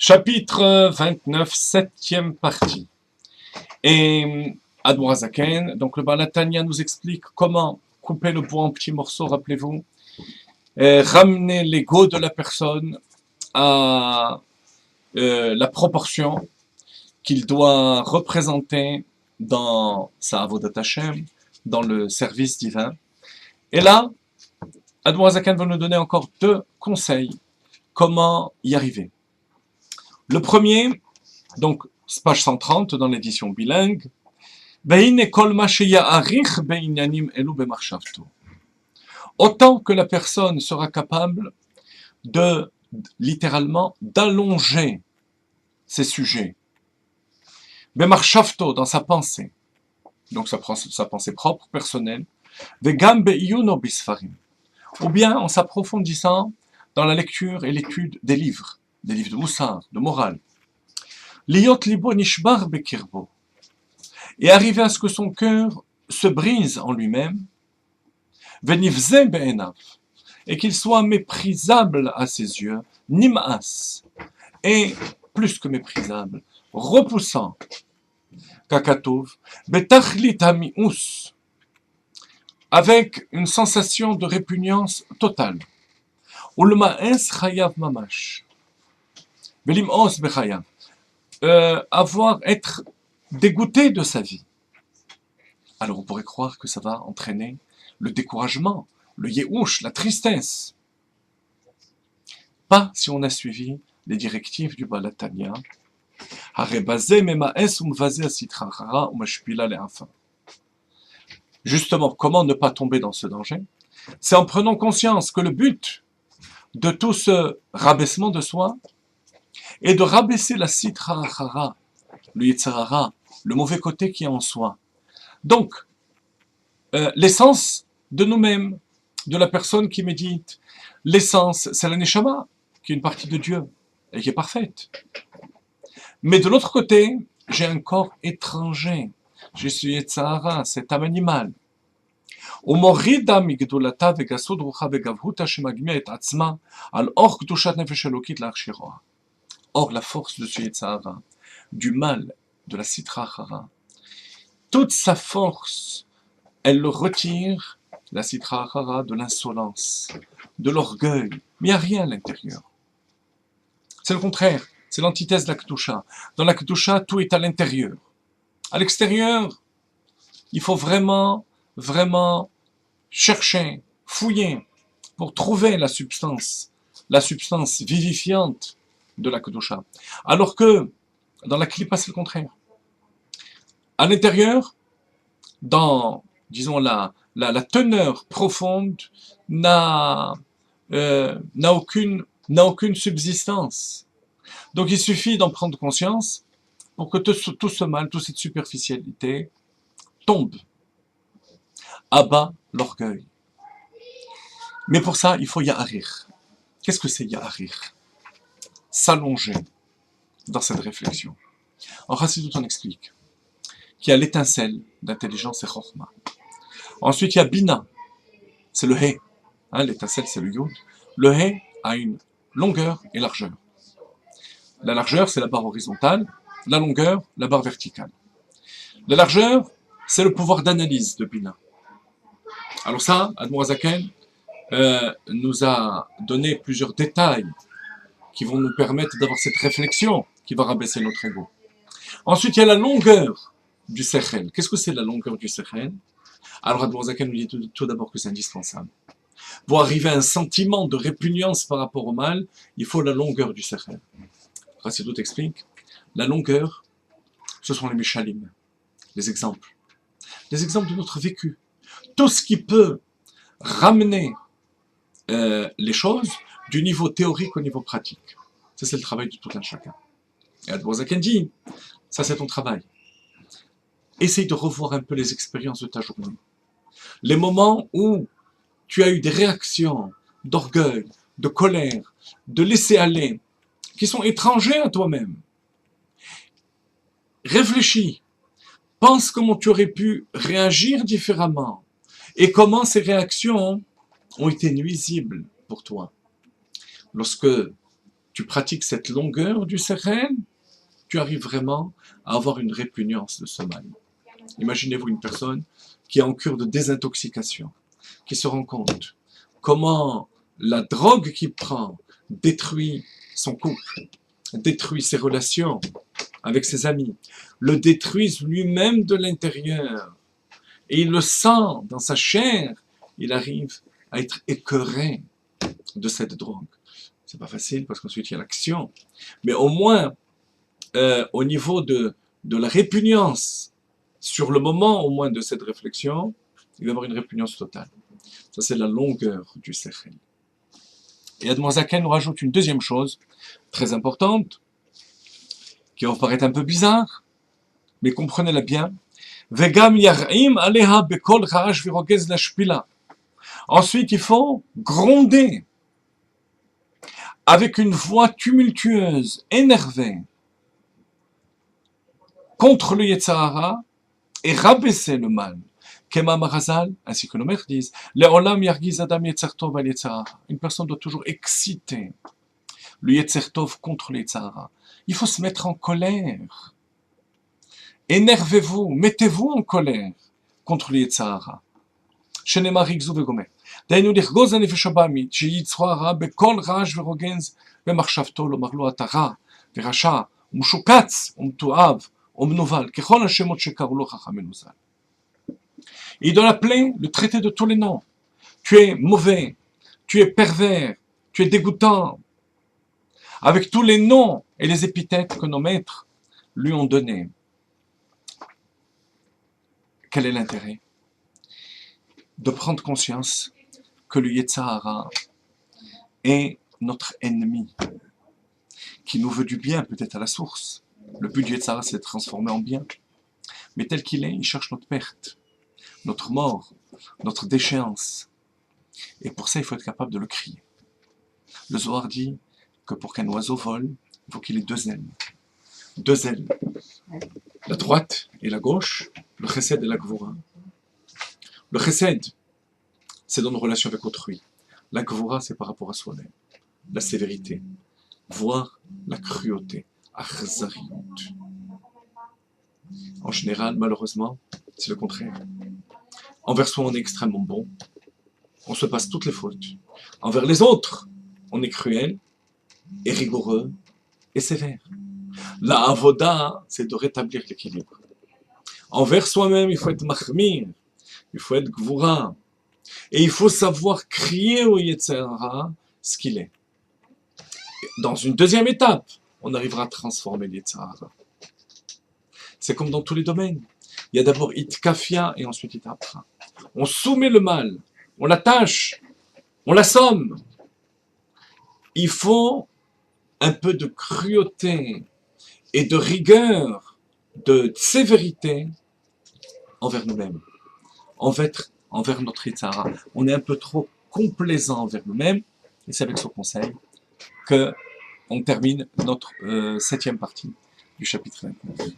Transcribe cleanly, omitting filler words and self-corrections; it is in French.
Chapitre 29, septième partie. Et Admorazaken, donc le Balatania nous explique comment couper le bois en petits morceaux, rappelez-vous, et ramener l'ego de la personne à la proportion qu'il doit représenter dans sa avodat Hashem, dans le service divin. Et là, Admorazaken va nous donner encore deux conseils comment y arriver. Le premier, donc page 130 dans l'édition bilingue, autant que la personne sera capable de, littéralement, d'allonger ses sujets, dans sa pensée, donc sa pensée propre, personnelle, ou bien en s'approfondissant dans la lecture et l'étude des livres de moussar, de morale. Liot libo nishbar bekirbo. Et arriver à ce que son cœur se brise en lui-même, venivze be'enav, et qu'il soit méprisable à ses yeux, nim'as, et plus que méprisable, repoussant, kakatov, betachlit hami'us, avec une sensation de répugnance totale. Ulma'es chayav mamash, velim'os bechayav, être dégoûté de sa vie. Alors on pourrait croire que ça va entraîner le découragement, le yéhouch, la tristesse. Pas si on a suivi les directives du Balatania. Justement, comment ne pas tomber dans ce danger? C'est en prenant conscience que le but de tout ce rabaissement de soi est de rabaisser la sitra achara, le yitzhara, le mauvais côté qui est en soi. Donc, l'essence de nous-mêmes, de la personne qui médite, l'essence, c'est la neshama, qui est une partie de Dieu, et qui est parfaite. Mais de l'autre côté, j'ai un corps étranger. Je suis yitzhara, cet âme animale. Or, la force de ce yitzhara, du mal, de la sitra achara, toute sa force, elle le retire, la sitra achara, de l'insolence, de l'orgueil. Mais il n'y a rien à l'intérieur. C'est le contraire, c'est l'antithèse de la kedusha. Dans la kedusha, tout est à l'intérieur. À l'extérieur, il faut vraiment chercher, fouiller, pour trouver la substance vivifiante de la kedusha. Alors que, dans la klipa, c'est le contraire. À l'intérieur, dans, disons, la teneur profonde n'a aucune subsistance. Donc il suffit d'en prendre conscience pour que tout ce mal, toute cette superficialité tombe, abat l'orgueil. Mais pour ça, il faut yaharir. Qu'est-ce que c'est yaharir? S'allonger dans cette réflexion. En Chassidut, on explique qu'il y a l'étincelle d'intelligence et chorma. Ensuite, il y a bina, c'est le hé. L'étincelle, c'est le yod. Le hé a une longueur et largeur. La largeur, c'est la barre horizontale. La longueur, la barre verticale. La largeur, c'est le pouvoir d'analyse de bina. Alors ça, Admorazaken nous a donné plusieurs détails qui vont nous permettre d'avoir cette réflexion qui va rabaisser notre ego. Ensuite, il y a la longueur du sechel. Qu'est-ce que c'est la longueur du sechel? Alors Admorazaken nous dit tout d'abord que c'est indispensable. Pour arriver à un sentiment de répugnance par rapport au mal, il faut la longueur du sechel. Chassidut explique, la longueur, ce sont les mishalim, les exemples de notre vécu. Tout ce qui peut ramener les choses du niveau théorique au niveau pratique. Ça, c'est le travail de tout un chacun. Et Admorazaken dit, ça c'est ton travail. Essaye de revoir un peu les expériences de ta journée. Les moments où tu as eu des réactions d'orgueil, de colère, de laisser aller, qui sont étrangers à toi-même. Réfléchis. Pense comment tu aurais pu réagir différemment et comment ces réactions ont été nuisibles pour toi. Lorsque tu pratiques cette longueur du sérène, tu arrives vraiment à avoir une répugnance de ce mal. Imaginez-vous une personne qui est en cure de désintoxication, qui se rend compte comment la drogue qu'il prend détruit son couple, détruit ses relations avec ses amis, le détruisent lui-même de l'intérieur. Et il le sent dans sa chair, il arrive à être écœuré de cette drogue. C'est pas facile parce qu'ensuite il y a l'action. Mais au moins, au niveau de la répugnance, sur le moment au moins de cette réflexion, il va y avoir une répugnance totale. Ça, c'est la longueur du sechel. Et Admorazaken nous rajoute une deuxième chose, très importante, qui va vous paraître un peu bizarre, mais comprenez-la bien. Vegam yar'im aleha bekol ra'ash virogez lashpila. Ensuite, il faut gronder avec une voix tumultueuse, énervée, contre le Yetzer Hara et rabaisser le mal. Kema Marazal, ainsi que nos mères disent, Le'olam yargiz adam Yetzer Tov al Yetzer Hara. Une personne doit toujours exciter le Yetzer Tov contre le Yetzer Hara. Il faut se mettre en colère. Énervez-vous, mettez-vous en colère contre le Yetzer Hara. Shenema rigzu vegomer. דהיינו לחגוז הנפש הבאמית, שיצרו הרע בכל רעש ורוגז במחשבתו, לומר לו אתה רע ורשע ומשוקץ ומתועב ומנוול, ככל השמות שקראו לו חכמינו ז"ל. Il doit l'appeler, le traiter de tous les noms. Tu es mauvais, tu es pervers, tu es dégoûtant, avec tous les noms et les épithètes que nos maîtres lui ont donnés. Quel est l'intérêt? De prendre conscience que le Yetzer Hara est notre ennemi, qui nous veut du bien, peut-être à la source. Le but du Yetzer Hara, c'est de transformer en bien. Mais tel qu'il est, il cherche notre perte, notre mort, notre déchéance. Et pour ça, il faut être capable de le crier. Le Zohar dit que pour qu'un oiseau vole, il faut qu'il ait deux ailes. Deux ailes. La droite et la gauche, le chesed et la gvura. Le chesed, c'est dans nos relations avec autrui. La gvura, c'est par rapport à soi-même. La sévérité, voire la cruauté. Achzariyut. En général, malheureusement, c'est le contraire. Envers soi, on est extrêmement bon. On se passe toutes les fautes. Envers les autres, on est cruel, et rigoureux, et sévère. La avoda, c'est de rétablir l'équilibre. Envers soi-même, il faut être mahmir, il faut être gvura, et il faut savoir crier au Yetzer Hara ce qu'il est. Dans une deuxième étape, on arrivera à transformer le Yetzer Hara. C'est comme dans tous les domaines. Il y a d'abord itkafia et ensuite itapra. On soumet le mal, on l'attache, on l'assomme. Il faut un peu de cruauté et de rigueur, de sévérité envers nous-mêmes, envers notre Yetzer Hara. On est un peu trop complaisant envers nous-mêmes, et c'est avec ce conseil que on termine notre 7e partie du chapitre 29.